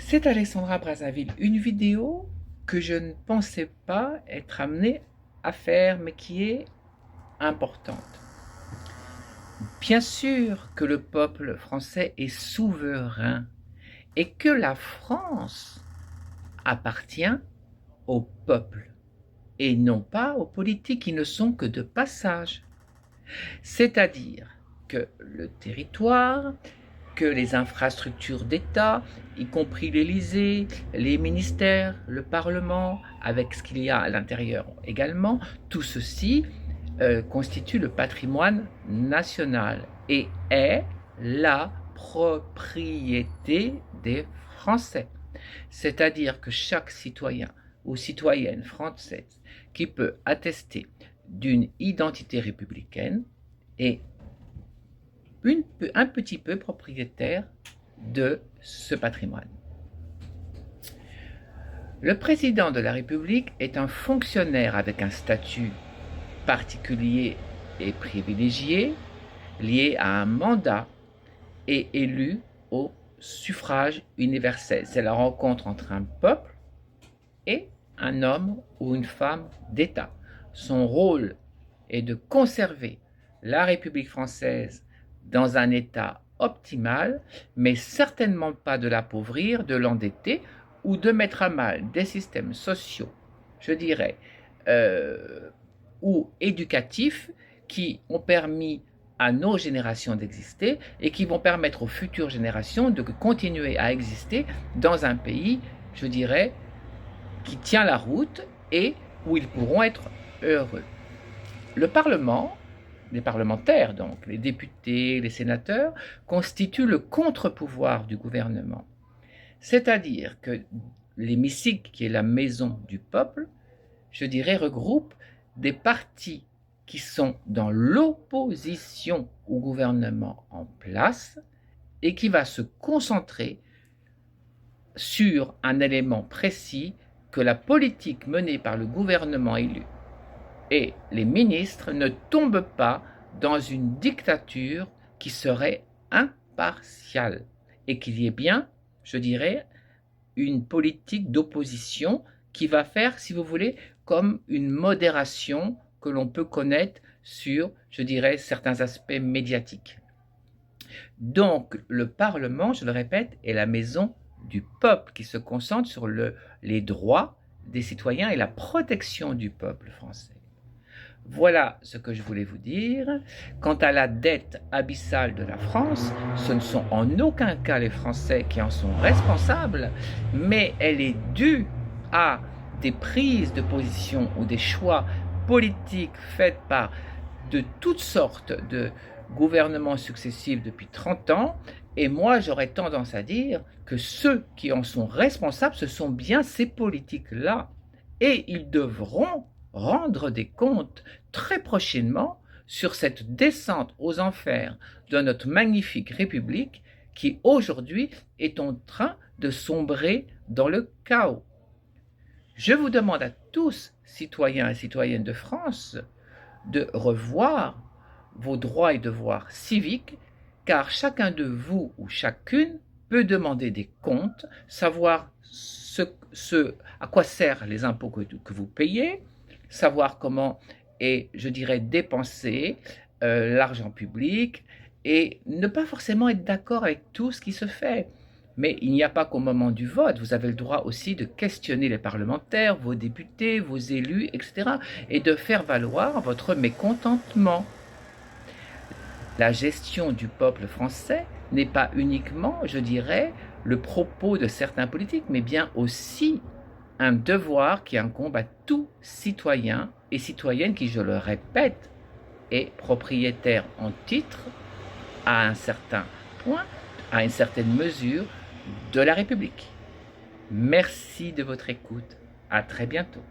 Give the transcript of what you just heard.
C'est Alexandra Brazzaville, une vidéo que je ne pensais pas être amenée à faire, mais qui est importante. Bien sûr que le peuple français est souverain et que la France appartient au peuple et non pas aux politiques qui ne sont que de passage. C'est-à-dire que le territoire, que les infrastructures d'État, y compris l'Élysée, les ministères, le Parlement, avec ce qu'il y a à l'intérieur également, tout ceci constitue le patrimoine national et est la propriété des Français. C'est-à-dire que chaque citoyen ou citoyenne française qui peut attester d'une identité républicaine est un petit peu propriétaire de ce patrimoine. Le président de la République est un fonctionnaire avec un statut particulier et privilégié, lié à un mandat et élu au suffrage universel. C'est la rencontre entre un peuple et un homme ou une femme d'État. Son rôle est de conserver la République française dans un état optimal, mais certainement pas de l'appauvrir, de l'endetter ou de mettre à mal des systèmes sociaux, je dirais, ou éducatifs qui ont permis à nos générations d'exister et qui vont permettre aux futures générations de continuer à exister dans un pays, je dirais, qui tient la route et où ils pourront être heureux. Le Parlement, les parlementaires donc, les députés, les sénateurs, constituent le contre-pouvoir du gouvernement. C'est-à-dire que l'hémicycle, qui est la maison du peuple, je dirais, regroupe des partis qui sont dans l'opposition au gouvernement en place et qui va se concentrer sur un élément précis, que la politique menée par le gouvernement élu et les ministres ne tombent pas dans une dictature qui serait impartiale et qu'il y ait bien, je dirais, une politique d'opposition qui va faire, si vous voulez, comme une modération que l'on peut connaître sur, je dirais, certains aspects médiatiques. Donc, le Parlement, je le répète, est la maison du peuple qui se concentre sur les droits des citoyens et la protection du peuple français. Voilà ce que je voulais vous dire. Quant à la dette abyssale de la France, ce ne sont en aucun cas les Français qui en sont responsables, mais elle est due à des prises de position ou des choix politiques faits par de toutes sortes de gouvernements successifs depuis 30 ans. Et moi, j'aurais tendance à dire que ceux qui en sont responsables, ce sont bien ces politiques-là. Et ils devront rendre des comptes très prochainement sur cette descente aux enfers de notre magnifique République qui aujourd'hui est en train de sombrer dans le chaos. Je vous demande à tous, citoyens et citoyennes de France, de revoir vos droits et devoirs civiques, car chacun de vous ou chacune peut demander des comptes, savoir à quoi servent les impôts que vous payez, savoir comment est, je dirais, dépensé l'argent public et ne pas forcément être d'accord avec tout ce qui se fait. Mais il n'y a pas qu'au moment du vote, vous avez le droit aussi de questionner les parlementaires, vos députés, vos élus, etc. et de faire valoir votre mécontentement. La gestion du peuple français n'est pas uniquement, je dirais, le propos de certains politiques, mais bien aussi un devoir qui incombe à tout citoyen et citoyenne qui, je le répète, est propriétaire en titre à un certain point, à une certaine mesure de la République. Merci de votre écoute. À très bientôt.